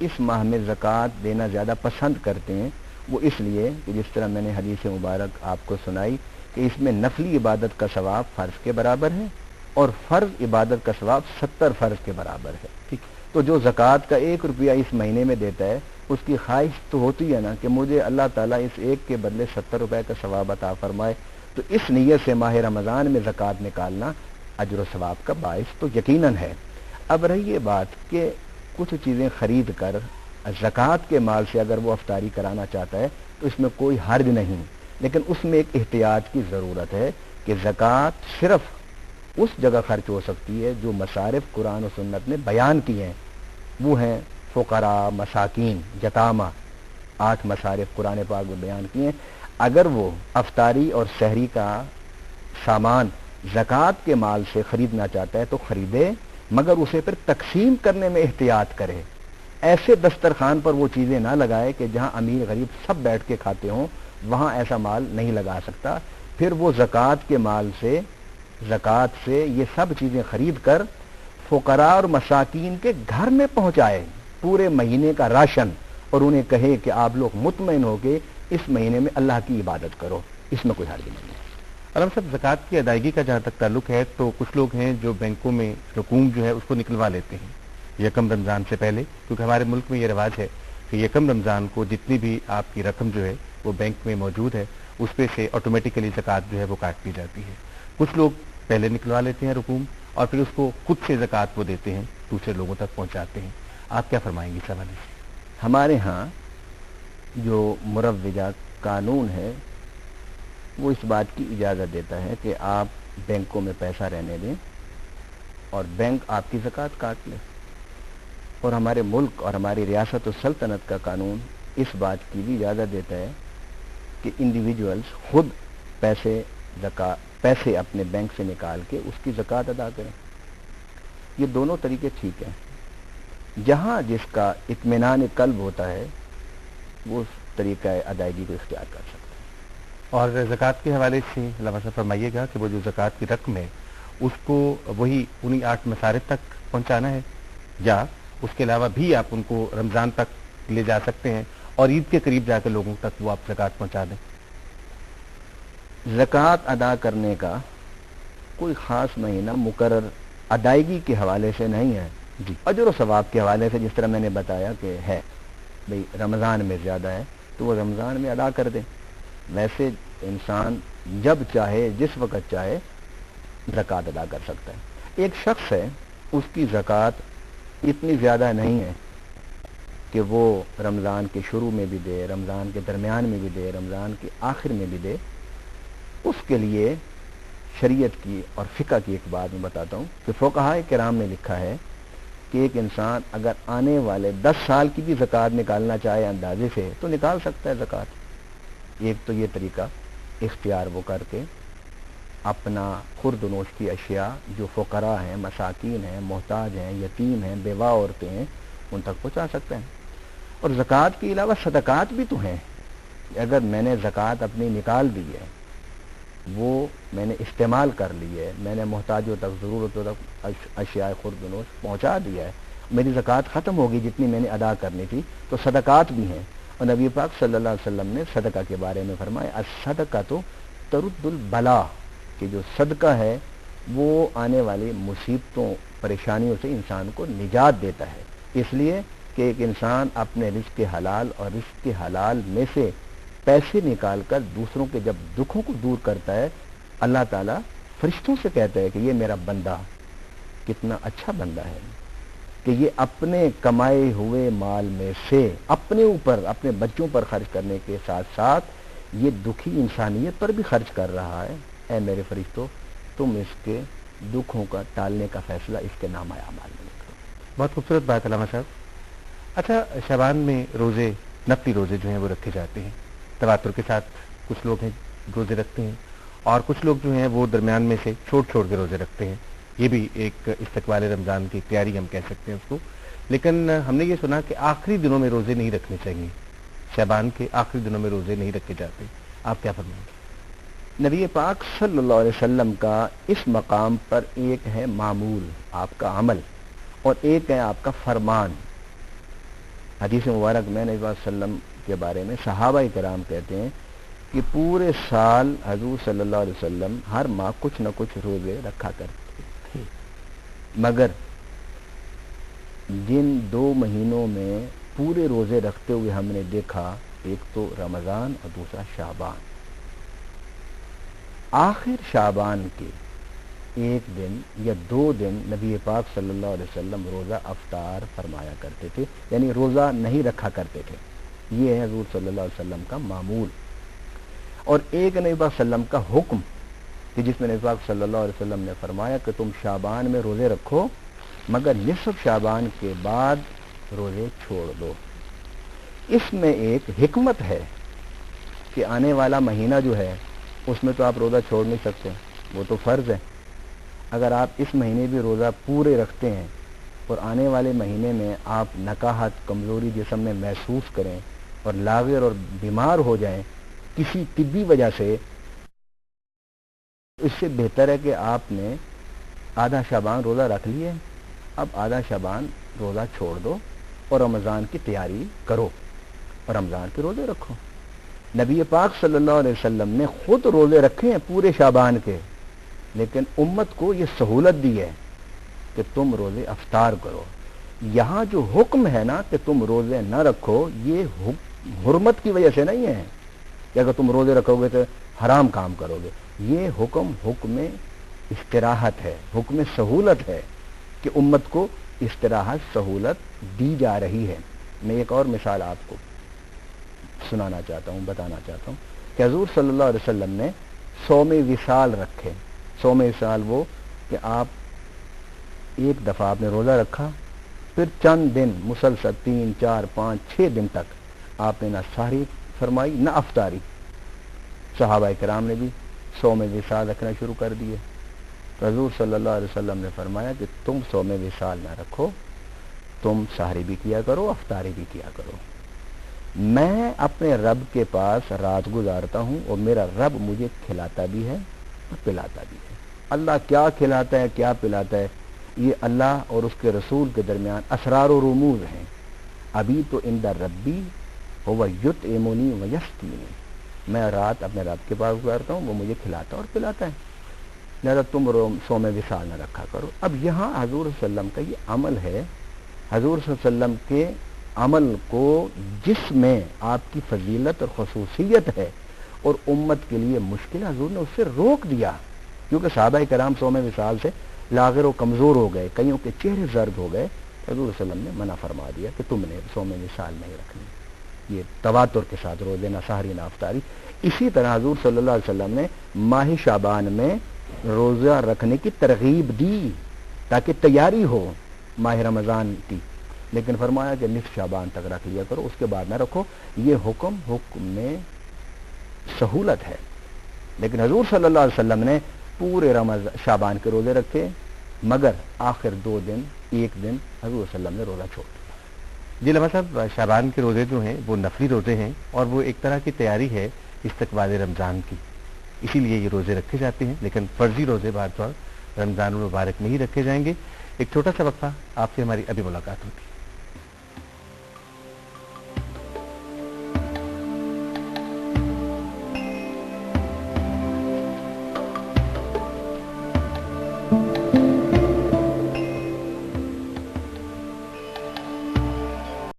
اس ماہ میں زکوٰۃ دینا زیادہ پسند کرتے ہیں، وہ اس لیے کہ جس طرح میں نے حدیث مبارک آپ کو سنائی کہ اس میں نفلی عبادت کا ثواب فرض کے برابر ہے اور فرض عبادت کا ثواب 70 فرض کے برابر ہے. ٹھیک، تو جو زکوٰۃ کا 1 روپیہ اس مہینے میں دیتا ہے اس کی خواہش تو ہوتی ہے نا کہ مجھے اللہ تعالیٰ اس ایک کے بدلے 70 روپے کا ثواب عطا فرمائے. تو اس نیت سے ماہ رمضان میں زکوٰۃ نکالنا اجر و ثواب کا باعث تو یقیناً ہے. اب رہی یہ بات کہ کچھ چیزیں خرید کر زکوٰۃ کے مال سے اگر وہ افطاری کرانا چاہتا ہے تو اس میں کوئی حرج نہیں، لیکن اس میں ایک احتیاط کی ضرورت ہے کہ زکوٰۃ صرف اس جگہ خرچ ہو سکتی ہے جو مصارف قرآن و سنت نے بیان کی ہیں. وہ ہیں فقراء، مساکین، یتامہ، 8 مصارف قرآن پاک میں بیان کیے ہیں. اگر وہ افطاری اور سحری کا سامان زکوٰۃ کے مال سے خریدنا چاہتا ہے تو خریدے، مگر اسے پھر تقسیم کرنے میں احتیاط کرے. ایسے دسترخوان پر وہ چیزیں نہ لگائے کہ جہاں امیر غریب سب بیٹھ کے کھاتے ہوں، وہاں ایسا مال نہیں لگا سکتا. پھر وہ زکوٰۃ کے مال سے، زکوٰۃ سے یہ سب چیزیں خرید کر فقراء اور مساکین کے گھر میں پہنچائے پورے مہینے کا راشن، اور انہیں کہے کہ آپ لوگ مطمئن ہو کے اس مہینے میں اللہ کی عبادت کرو. اس میں کوئی حرج نہیں ہے. علامہ صاحب، زکوٰۃ کی ادائیگی کا جہاں تک تعلق ہے تو کچھ لوگ ہیں جو بینکوں میں رقوم جو ہے اس کو نکلوا لیتے ہیں یکم رمضان سے پہلے، کیونکہ ہمارے ملک میں یہ رواج ہے کہ یکم رمضان کو جتنی بھی آپ کی رقم جو ہے وہ بینک میں موجود ہے اس پہ سے آٹومیٹیکلی زکوٰۃ جو ہے وہ کاٹ دی جاتی ہے. کچھ لوگ پہلے نکلوا لیتے ہیں رقوم اور پھر اس کو خود سے زکوٰۃ وہ دیتے ہیں، دوسرے لوگوں تک پہنچاتے ہیں. آپ کیا فرمائیں گے اس حوالے سے؟ ہمارے ہاں جو مروجہ قانون ہے وہ اس بات کی اجازت دیتا ہے کہ آپ بینکوں میں پیسہ رہنے دیں اور بینک آپ کی زکوٰۃ کاٹ لے. اور ہمارے ملک اور ہماری ریاست و سلطنت کا قانون اس بات کی بھی اجازت دیتا ہے کہ انڈیویجولز خود پیسے اپنے بینک سے نکال کے اس کی زکوٰۃ ادا کریں. یہ دونوں طریقے ٹھیک ہیں. جہاں جس کا اطمینان قلب ہوتا ہے وہ اس طریقہ ادائیگی کو اختیار کر سکتا ہے. اور زکوٰۃ کے حوالے سے علامہ صاحب فرمائیے گا کہ وہ جو زکوٰۃ کی رقم ہے اس کو وہی انہی 8 مصارف تک پہنچانا ہے یا اس کے علاوہ بھی آپ ان کو رمضان تک لے جا سکتے ہیں اور عید کے قریب جا کے لوگوں تک وہ آپ زکوٰۃ پہنچا دیں؟ زکوٰۃ ادا کرنے کا کوئی خاص مہینہ مقرر ادائیگی کے حوالے سے نہیں ہے. جی، اجر و ثواب کے حوالے سے جس طرح میں نے بتایا کہ ہے بھئی رمضان میں زیادہ ہے تو وہ رمضان میں ادا کر دیں. ویسے انسان جب چاہے جس وقت چاہے زکوٰۃ ادا کر سکتا ہے. ایک شخص ہے اس کی زکوٰۃ اتنی زیادہ نہیں ہے کہ وہ رمضان کے شروع میں بھی دے، رمضان کے درمیان میں بھی دے، رمضان کے آخر میں بھی دے. اس کے لیے شریعت کی اور فقہ کی ایک بات میں بتاتا ہوں کہ فقہاء کرام نے لکھا ہے کہ ایک انسان اگر آنے والے 10 سال کی بھی زکوٰۃ نکالنا چاہے اندازے سے تو نکال سکتا ہے زکوٰۃ. ایک تو یہ طریقہ اختیار وہ کر کے اپنا خورد و نوش کی اشیاء جو فقراء ہیں، مساکین ہیں، محتاج ہیں، یتیم ہیں، بیوہ عورتیں ہیں، ان تک پہنچا سکتے ہیں. اور زکوٰۃ کے علاوہ صدقات بھی تو ہیں. اگر میں نے زکوٰۃ اپنی نکال دی ہے، وہ میں نے استعمال کر لی ہے، میں نے محتاجوں تک، ضرورتوں تک اشیاء خورد و نوش پہنچا دیا ہے، میری زکوٰۃ ختم ہوگی جتنی میں نے ادا کرنی تھی. تو صدقات بھی ہیں. اور نبی پاک صلی اللہ علیہ وسلم نے صدقہ کے بارے میں فرمایا الصدقہ تو ترد البلا، کہ جو صدقہ ہے وہ آنے والی مصیبتوں پریشانیوں سے انسان کو نجات دیتا ہے. اس لیے کہ ایک انسان اپنے رزق حلال اور رزق حلال میں سے پیسے نکال کر دوسروں کے جب دکھوں کو دور کرتا ہے، اللہ تعالیٰ فرشتوں سے کہتا ہے کہ یہ میرا بندہ کتنا اچھا بندہ ہے کہ یہ اپنے کمائے ہوئے مال میں سے اپنے اوپر، اپنے بچوں پر خرچ کرنے کے ساتھ ساتھ یہ دکھی انسانیت پر بھی خرچ کر رہا ہے. اے میرے فرشتوں، تم اس کے دکھوں کا ٹالنے کا فیصلہ اس کے نامہ اعمال میں کرو. بہت خوبصورت بات علامہ صاحب. اچھا، شعبان میں روزے، نفلی روزے جو ہیں وہ رکھے جاتے ہیں تواتر کے ساتھ. کچھ لوگ ہیں روزے رکھتے ہیں اور کچھ لوگ جو ہیں وہ درمیان میں سے چھوڑ کے روزے رکھتے ہیں. یہ بھی ایک استقبال رمضان کی تیاری ہم کہہ سکتے ہیں اس کو. لیکن ہم نے یہ سنا کہ آخری دنوں میں روزے نہیں رکھنے چاہیے، شعبان کے آخری دنوں میں روزے نہیں رکھے جاتے. آپ کیا فرمائیں گے؟ نبی پاک صلی اللہ علیہ وسلم کا اس مقام پر ایک ہے معمول، آپ کا عمل، اور ایک ہے آپ کا فرمان. حدیث مبارک میں نبی صلی اللہ علیہ وسلم کے بارے میں صحابہ کرام کہتے ہیں کہ پورے سال حضور صلی اللہ علیہ وسلم ہر ماہ کچھ نہ کچھ روزے رکھا کرتے تھے، مگر جن 2 مہینوں میں پورے روزے رکھتے ہوئے ہم نے دیکھا، ایک تو رمضان اور دوسرا شعبان، آخر شعبان کے 1 دن یا 2 دن نبی پاک صلی اللہ علیہ وسلم روزہ افطار فرمایا کرتے تھے، یعنی روزہ نہیں رکھا کرتے تھے۔ یہ ہے حضور صلی اللہ علیہ وسلم کا معمول۔ اور ایک نبی پاک صلی اللہ علیہ وسلم کا حکم کہ جس میں نبی پاک صلی اللہ علیہ وسلم نے فرمایا کہ تم شعبان میں روزے رکھو مگر نصف شعبان کے بعد روزے چھوڑ دو۔ اس میں ایک حکمت ہے کہ آنے والا مہینہ جو ہے اس میں تو آپ روزہ چھوڑ نہیں سکتے، وہ تو فرض ہے۔ اگر آپ اس مہینے بھی روزہ پورے رکھتے ہیں اور آنے والے مہینے میں آپ نکاہت، کمزوری جسم میں محسوس کریں اور لاغر اور بیمار ہو جائیں کسی طبی وجہ سے، اس سے بہتر ہے کہ آپ نے آدھا شعبان روزہ رکھ لیے، اب آدھا شعبان روزہ چھوڑ دو اور رمضان کی تیاری کرو اور رمضان کے روزے رکھو۔ نبی پاک صلی اللہ علیہ وسلم نے خود روزے رکھے ہیں پورے شعبان کے، لیکن امت کو یہ سہولت دی ہے کہ تم روزے افطار کرو۔ یہاں جو حکم ہے نا کہ تم روزے نہ رکھو، یہ حرمت کی وجہ سے نہیں ہے کہ اگر تم روزے رکھو گے تو حرام کام کرو گے، یہ حکم استراحت ہے، حکم سہولت ہے کہ امت کو استراحت سہولت دی جا رہی ہے۔ میں ایک اور مثال آپ کو سنانا چاہتا ہوں، بتانا چاہتا ہوں کہ حضور صلی اللہ علیہ وسلم نے صوم وصال رکھے۔ صوم وصال وہ کہ آپ ایک دفعہ آپ نے روزہ رکھا، پھر چند دن مسلسل 3 4 5 6 دن تک آپ نے نہ سحری فرمائی نہ افطاری۔ صحابہ کرام نے بھی صوم وصال رکھنا شروع کر دیے۔ تو حضور صلی اللہ علیہ وسلم نے فرمایا کہ تم صوم وصال نہ رکھو، تم سحری بھی کیا کرو، افطاری بھی کیا کرو۔ میں اپنے رب کے پاس رات گزارتا ہوں اور میرا رب مجھے کھلاتا بھی ہے اور پلاتا بھی ہے۔ اللہ کیا کھلاتا ہے کیا پلاتا ہے، یہ اللہ اور اس کے رسول کے درمیان اسرار و رموز ہیں۔ ابھی تو عند ربی هو یطعمنی و یسقینی، میں رات اپنے رب کے پاس گزارتا ہوں، وہ مجھے کھلاتا اور پلاتا ہے، لہذا تم صوم وصال نہ رکھا کرو۔ اب یہاں حضور صلی اللہ علیہ وسلم کا یہ عمل ہے، حضور صلی اللہ علیہ وسلم کے عمل کو جس میں آپ کی فضیلت اور خصوصیت ہے اور امت کے لیے مشکل، حضور نے اس سے روک دیا، کیونکہ صحابہ کرام صوم وصال سے لاغر و کمزور ہو گئے، کئیوں کے چہرے زرد ہو گئے، حضور صلی اللہ علیہ وسلم نے منع فرما دیا کہ تم نے صوم وصال نہیں رکھنی، یہ تواتر کے ساتھ روزے نہ سحری نہ افطاری۔ اسی طرح حضور صلی اللہ علیہ وسلم نے ماہ شعبان میں روزہ رکھنے کی ترغیب دی تاکہ تیاری ہو ماہ رمضان کی، لیکن فرمایا کہ نصف شعبان تک رکھ لیا کرو، اس کے بعد نہ رکھو۔ یہ حکم میں سہولت ہے، لیکن حضور صلی اللہ علیہ وسلم نے پورے شعبان کے روزے رکھے، مگر آخر 2 دن 1 دن حضور صلی اللہ علیہ وسلم نے روزہ چھوڑ دیا۔ جی لمحہ صاحب، شعبان کے روزے جو ہیں وہ نفلی روزے ہیں اور وہ ایک طرح کی تیاری ہے استقبال رمضان کی، اسی لیے یہ روزے رکھے جاتے ہیں، لیکن فرضی روزے بعد رمضان المبارک میں ہی رکھے جائیں گے۔ ایک چھوٹا سا وقفہ، آپ سے ہماری ابھی ملاقات ہوتی ہے۔